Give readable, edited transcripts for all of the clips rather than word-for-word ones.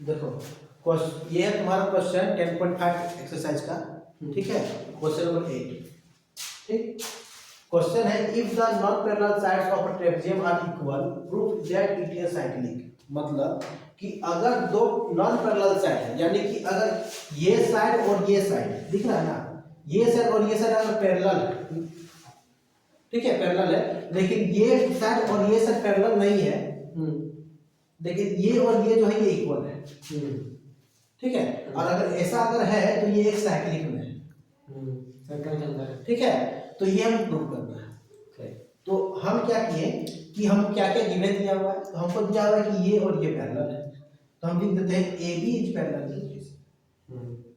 देखो ये है तुम्हारा क्वेश्चन 10.5 एक्सरसाइज का, ठीक है, क्वेश्चन नंबर 8। ठीक, क्वेश्चन है if the non parallel sides of a trapezium are equal prove that it is cyclic. मतलब कि अगर दो नॉन पैरेलल साइड है, यानी कि अगर ये साइड और ये साइड दिख रहा है ना, ये साइड और ये साइड अगर पैरेलल है, ठीक है, पैरेलल है, लेकिन ये साइड और ये साइड पैरेलल नहीं है, लेकिन ये और ये जो है ये इक्वल है, ठीक है, और अगर ऐसा अगर है तो ये एक साइक्लिक में है, सर्कल के अंदर, ठीक है, तो ये हम प्रूव करना है। तो हम क्या किए कि हम क्या क्या गिवन दिया हुआ है, तो हमको दिया हुआ है कि ये और ये पैरेलल है, तो हम लिख देते हैं A B is parallel to this,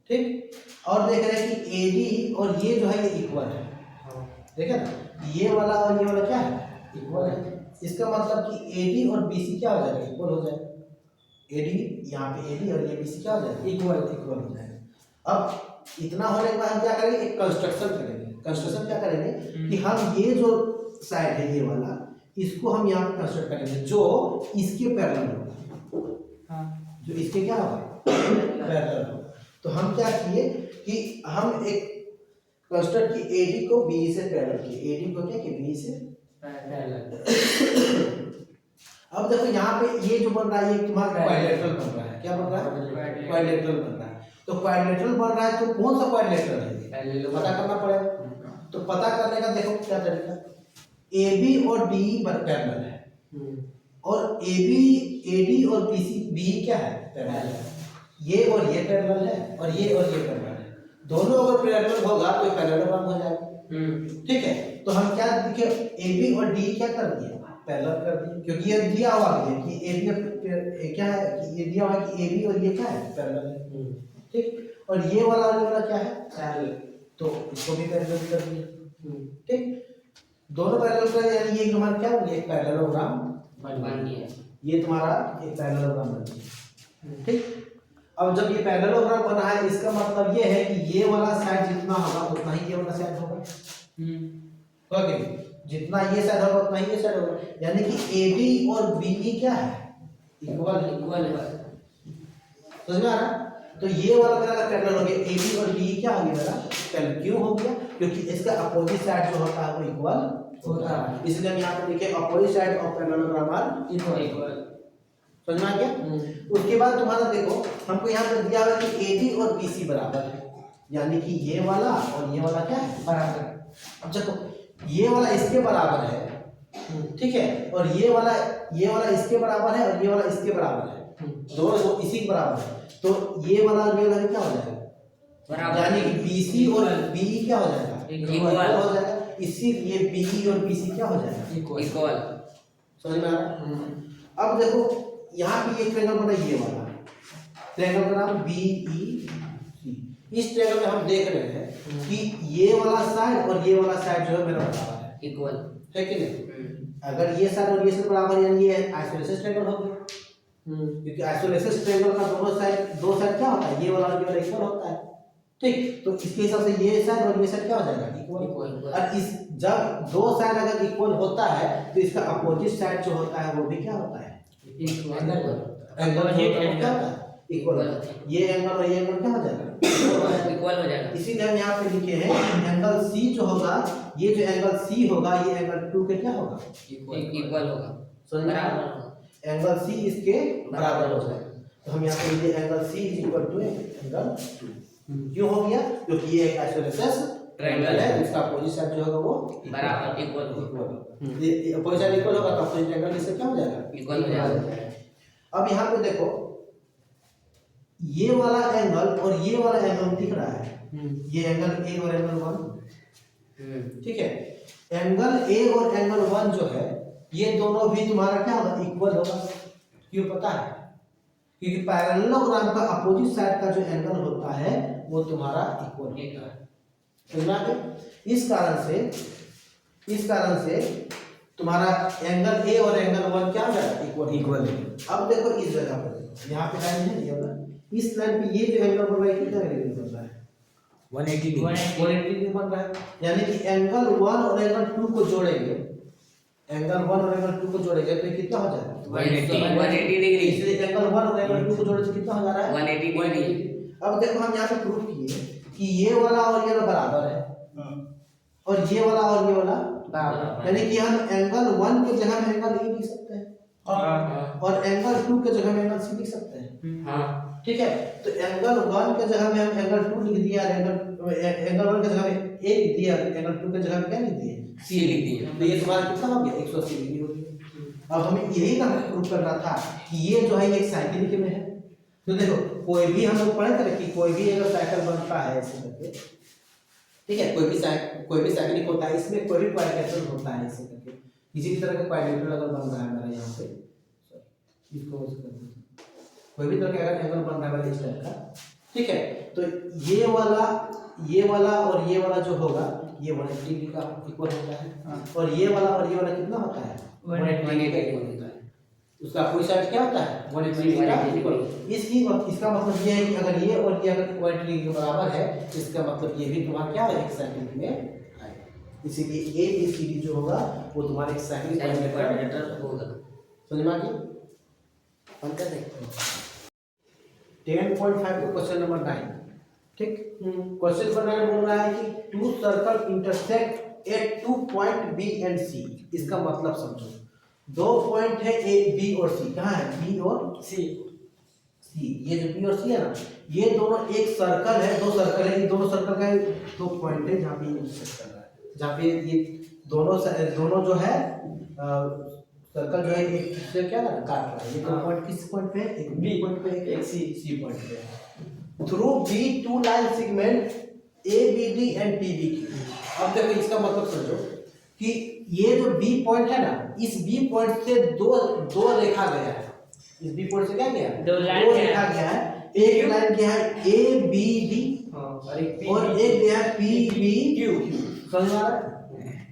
ठीक, और देख रहे हैं कि ए डी और ये जो है ये इक्वल है, ठीक है ना, ये वाला और ये वाला क्या है, इक्वल है। इसका मतलब कि ए डी और बी सी क्या हो जाएगा, इक्वल हो जाएगा। ए डी यहाँ पे ए डी और ये बी सी क्या हो जाएगा, इक्वल हो जाएगा। अब इतना होने के बाद हम क्या करेंगे, एक कंस्ट्रक्शन करेंगे। कंस्ट्रक्शन क्या करेंगे कि हम ये जो साइड है ये वाला, इसको हम यहाँ पे कंस्ट्रक्ट करेंगे जो इसके पैरेलल होगा, जो इसके क्या होगा, पैरेलल होगा। तो हम क्या किए कि हम एक कंस्ट्रक्ट की एडी को बी से पैरेलल किए, एडी को क्या किए, बी से पैरेलल। अब देखो यहाँ पे ये जो बन रहा है ये तुम्हारा क्वाड्रिलेटरल बन रहा है, क्या बन रहा है, क्वाड्रिलेटरल बन रहा है। तो क्वाड्रिलेटरल बन रहा है तो कौन सा क्वाड्रिलेटरल है, पता करना पड़ेगा। तो पता करने का देखो क्या तरीका, ए बी और डी पैरेलल है, और ए डी और बी सी बी क्या है, पैरेलल है। ये और ये पैरेलल है और ये पैरेलल है, दोनों अगर पैरेलल होगा तो पैरेललोग्राम हो जाएगा, ठीक है। तो हम क्या देखिए ए बी और डी क्या कर दिए, पैरेलल कर दिए, क्योंकि ये दिया हुआ है कि ए बी क्या है, कि ये दिया हुआ है कि ए बी और ये क्या है, पैरेलल है, ठीक, और ये वाला क्या है, पैरेलल, तो इसको भी पैरेलल कर दिए, ठीक, दोनों पैरेलल कर, यानी ये हमारा क्या हो गया, एक पैरेललोग्राम बन गया, ये तुम्हारा एक पैरेललोग्राम बन गया, ठीक। अब जब ये पैरेललोग्राम बना है, इसका मतलब ये है कि ये वाला साइड जितना होगा उतना ही ये वाला साइड होगा, ओके, जितना ये साइड होगा उतना ही ये साइड होगा, यानी कि ए बी और बी क्या है, इक्वल है, समझ में आ रहा। तो ये वाला मेरा पैरेलल हो गया, ए बी और बी क्या हो गया मेरा पैरेलल, क्यों हो गया, क्योंकि इसका अपोजिट साइड जो होता है वो इक्वल होता है, इसलिए हम यहाँ पे लिखे opposite side of parallelogram are equal, समझ में आ गया। उसके बाद तुम्हारा देखो हमको यहाँ पे दिया हुआ है कि ए डी और बी सी बराबर है, यानी कि ये वाला और ये वाला क्या है, बराबर। अब देखो ये वाला इसके बराबर है, ठीक है, और ये वाला इसके बराबर है और ये वाला इसके बराबर है, दोनों इसी के बराबर है, तो ये वाला और ये वाला क्या हो जाएगा, यानी कि BC और BE क्या हो जाएगा, इक्वल हो जाएगा, इसीलिए BE और BC क्या हो जाएगा, इक्वल, समझ में आ रहा। अब देखो यहाँ पे एक ट्रायंगल बना, ये वाला ट्रायंगल का नाम BEC। इस ट्रायंगल में हम देख रहे हैं कि ये वाला साइड और ये वाला साइड जो है मेरा बराबर है, इक्वल है कि नहीं। अगर ये साइड और ये साइड बराबर, यानी ये आइसोसेलेस ट्रायंगल हो गया, क्योंकि आइसोसेलेस ट्रायंगल का दो साइड क्या होता है, ये वाला और ये वाला इक्वल होता है, ठीक। तो इसके हिसाब से ये साइड और ये साइड क्या हो जाएगा, इक्वल। और इस जब दो साइड अगर इक्वल होता है तो इसका अपोजिट साइड जो होता है वो भी क्या होता है, इक्वल। ये एंगल और ये एंगल क्या हो जाएगा, इक्वल हो जाएगा। इसीलिए हम यहाँ पे लिखे हैं एंगल सी जो होगा, ये जो एंगल सी होगा ये एंगल 2 के क्या होगा, इक्वल होगा, बराबर, एंगल सी इसके बराबर हो जाएगा। तो हम यहाँ पे लिखे angle C is equal to angle 2, क्यों हो गया, क्योंकि ये एक आइसोसेलेस ट्रायंगल है, इसका अपोजिट साइड जो होगा वो बराबर इक्वल ये अपोजिट साइड इक्वल होगा तो अपोजिट एंगल इससे क्या हो जाएगा, इक्वल हो जाएगा। अब यहाँ पे देखो ये वाला एंगल और ये वाला एंगल दिख रहा है, ये एंगल ए और एंगल 1, ठीक है, एंगल ए और एंगल 1 जो है ये दोनों भी तुम्हारा क्या होगा, इक्वल होगा, क्यों पता है, क्योंकि पैरेललोग्राम का अपोजिट साइड का जो एंगल होता है वो तुम्हारा इक्वल होता है, समझा गया। इस कारण से तुम्हारा एंगल ए और एंगल 1 क्या हो जाएगा, इक्वल है। अब देखो इस जगह पर यहाँ पे लाइन है, ये वाला इस लाइन पे ये जो एंगल बन रहा है कितना डिग्री बन रहा है, 180 डिग्री बन रहा है, यानी कि एंगल 1 और एंगल 2 को जोड़ेंगे एंगल 1 और एंगल 2 को जोड़ेंगे तो ये कितना हो जाएगा 180 डिग्री। इसलिए एंगल 1 और एंगल 2 को जोड़े तो कितना हो जा रहा है 180 डिग्री। अब देखो हम यहाँ पे प्रूफ किए कि ये वाला और ये वाला बराबर है और ये वाला और ये वाला बराबर। यानी कि हम एंगल 1 की जगह में एंगल ए लिख सकते हैं और एंगल 2 की जगह में एंगल सी लिख सकते हैं। हाँ ठीक है, तो एंगल 1 की जगह में हम एंगल 2 लिख दिया, एंगल 1 की जगह में ए लिख दिया, एंगल 2 की जगह में क्या लिख दिए सी लिख दिए। तो ये तुम्हारा कितना हो गया 180 डिग्री हो गया। अब हमें यही ना प्रूफ करना था कि ये जो है एक साइकिल में है। तो देखो कोई भी हम लोग पढ़े थे कि कोई भी अगर साइकिल बनता है ऐसे करके, ठीक है, कोई भी साइकिल होता है, इसमें कोई भी क्वाड्रेटर होता है ऐसे करके, किसी भी तरह का क्वाड्रेटर अगर बन रहा है मेरा यहाँ पे, इसको कोई भी तरह का अगर एंगल बन रहा है इस टाइप का, ठीक है, तो ये वाला और ये वाला जो होगा ये 180 डिग्री का इक्वल होता है और ये वाला कितना होता है 180 का इक्वल होता है। उसका कोई साइड क्या होता है 180 का इक्वल। इसका मतलब ये है कि अगर ये और ये अगर 180 डिग्री के बराबर है इसका मतलब ये भी तुम्हारा क्या है एक साइकिल में आएगा। इसीलिए ए बी सी डी जो होगा वो तुम्हारे एक साइकिल क्वाड्रेटर होगा। समझ में आ गया? बंद कर दे। 10.5 को क्वेश्चन नंबर 9, ठीक। क्वेश्चन नंबर 9 बोल रहा है कि two circle intersect at 2 point B and C. इसका मतलब समझो, दो पॉइंट है ए बी और सी। कहाँ है बी और सी? ये जो बी और सी है ना, ये दोनों एक सर्कल है, दो सर्कल है, ये दोनों सर्कल का दो पॉइंट है जहाँ पे इंटरसेक्ट कर रहा है, जहाँ पे ये दोनों जो है सर्कल जो है एक दूसरे क्या कर काट रहा है। ये दो पॉइंट किस पॉइंट पे है? एक बी पॉइंट पे, एक सी पॉइंट पे। Through B to line segment A B D and T B Q. अब देखो इसका मतलब समझो कि ये जो बी पॉइंट है ना, इस बी पॉइंट से दो रेखा गया है। इस बी पॉइंट से क्या गया? दो रेखा गया है। एक लाइन गया है ए बी डी और एक गया है पी बी क्यू। समझ में आ रहा है?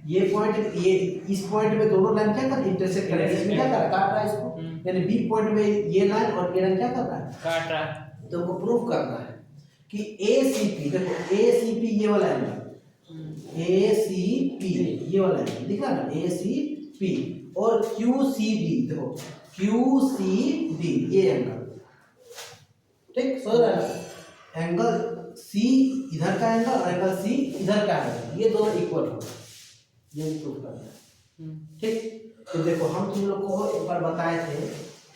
ये पॉइंट, ये इस पॉइंट में दोनों लाइन क्या कर इंटरसेक्ट कर रहे हैं, इसमें क्या कर रहा है काट रहा है इसको। यानी बी पॉइंट में ये लाइन और ये लाइन क्या कर रहा है काट रहा है। तो वो प्रूफ करना है कि ACP, देखो ACP ये वाला एंगल, ACP ये वाला एंगल दिख रहा है ना, ACP और QCD, देखो QCD ये एंगल, ठीक समझ रहे हैं? एंगल C इधर का एंगल और एंगल C इधर का एंगल, ये दोनों इक्वल होगा, ये प्रूफ करना है, ठीक। तो देखो हम तुम लोग को एक बार बताए थे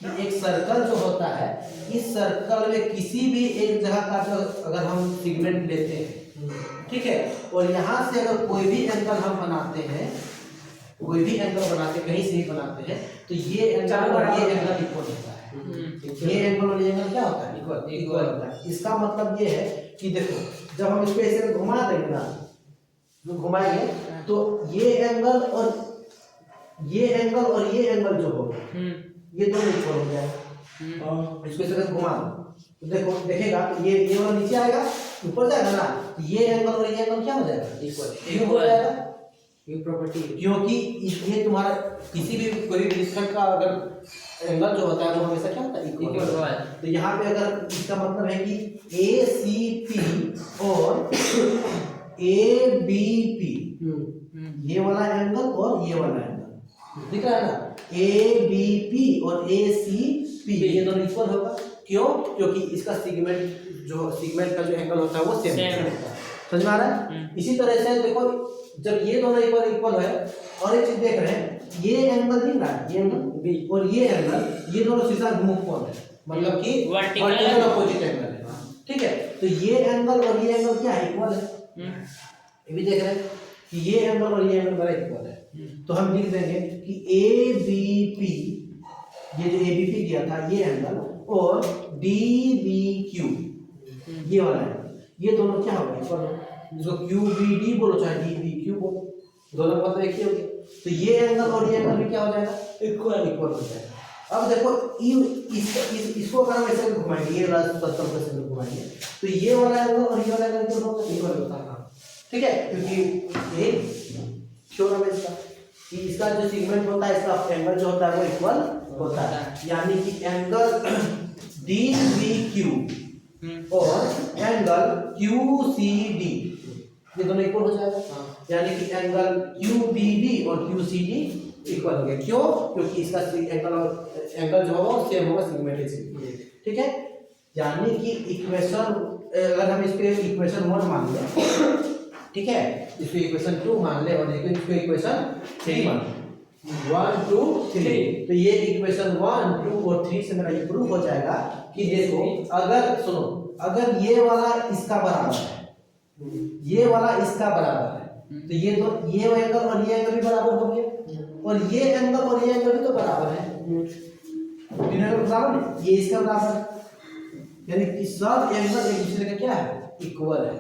कि एक सर्कल जो होता है, इस सर्कल में किसी भी एक जगह का जो अगर हम सेगमेंट लेते हैं, ठीक है, और यहाँ से अगर कोई भी एंगल हम बनाते हैं, कोई भी एंगल बनाते कहीं से भी बनाते हैं, तो ये एंगल और ये एंगल इक्वल होता है। ये एंगल और ये एंगल क्या होता है? इक्वल होता है। इसका मतलब ये है कि देखो जब हम इसको ऐसे घुमा देंगे ना, जो घुमाएंगे तो ये एंगल और ये एंगल जो होगा ये दोनों इक्वल हो जाएगा। इसको इस तरह घुमा दो तो देखो देखेगा कि ये वाला नीचे आएगा, ऊपर जाएगा ना, तो ये एंगल और ये एंगल क्या हो जाएगा? इक्वल हो जाएगा। ये प्रॉपर्टी, क्योंकि ये तुम्हारा किसी भी कोई भी वृत्तखंड का अगर एंगल जो होता है वो हमेशा क्या होता है? इक्वल होता है। तो यहाँ पे अगर इसका मतलब है कि ACP और ABP ये वाला एंगल और ये वाला एंगल दिख रहा है ना, ABP और ACP ये दोनों इक्वल होगा। क्यों? क्योंकि इसका सेगमेंट का जो एंगल होता है वो सेम होता है। समझ में आ रहा है? इसी तरह से देखो जब ये दोनों इक्वल है और एक चीज देख रहे हैं, ये एंगल दिख रहा है, ये एंगल बी और ये एंगल, ये दोनों सीधा मुख है, मतलब कि वर्टिकल अपोजिट एंगल है, ठीक है। तो ये एंगल और ये एंगल क्या है? इक्वल है। ये भी देख रहे हैं कि ये एंगल और ये एंगल बड़ा इक्वल है। तो हम लिख देंगे कि ABP, ये जो ABP किया था ये एंगल, और DBQ ये वाला एंगल, ये दोनों क्या होगा? इक्वल है। इसको QBD बोलो चाहे DBQ बोलो, दोनों मतलब एक ही होंगे। तो ये एंगल और ये एंगल भी क्या हो जाएगा? इक्वल हो जाएगा। अब देखो इसको अगर हम ऐसे घुमाएंगे, ये वाला सर्कल को ऐसे घुमाएंगे तो ये वाला एंगल और ये वाला एंगल इक्वल होता है, ठीक है, क्योंकि ये थ्योरम है इसका कि इसका जो सेगमेंट होता है इसका एंगल जो होता है वो इक्वल होता है। यानी कि एंगल DBQ और एंगल QCD ये दोनों इक्वल हो जाएगा। यानी कि एंगल QBD और QCD इक्वल हो गया। क्यों? क्योंकि इसका एंगल जो होगा सेम होगा सिमेट्रिक। ठीक है, यानी कि इक्वेशन अगर हम इसको इक्वेशन 1 मान लें, ठीक है, इसको इक्वेशन 2 मान ले और इसको इक्वेशन 3 मान ले, 1 2 3, तो ये इक्वेशन 1 2 और 3 से मेरा ये प्रूव हो जाएगा कि देखो अगर सुनो, अगर ये वाला इसका बराबर है, ये वाला इसका बराबर है, तो ये तो ये एंगल और ये एंगल भी बराबर हो गया, और ये एंगल और ये एंगल भी तो बराबर है, तीनों एंगल बराबर है, ये इसका बराबर है, यानी कि सब एंगल एक दूसरे का क्या है, इक्वल है।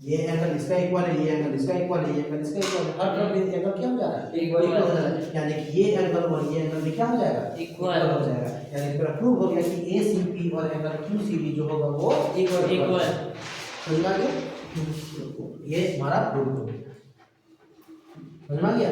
ये एंगल इसका इक्वल है, ये एंगल इसका इक्वल है, ये एंगल इसका इक्वल है, हर तरफ ये एंगल क्या हो जा रहा है, इक्वल हो जा रहा है, यानी कि ये एंगल और ये एंगल भी क्या हो जाएगा, इक्वल हो जाएगा। यानी पूरा प्रूव हो गया कि ACP और एंगल QCD जो होगा वो इक्वल। समझ आ गया? ये हमारा प्रूफ हो गया। समझ आ गया?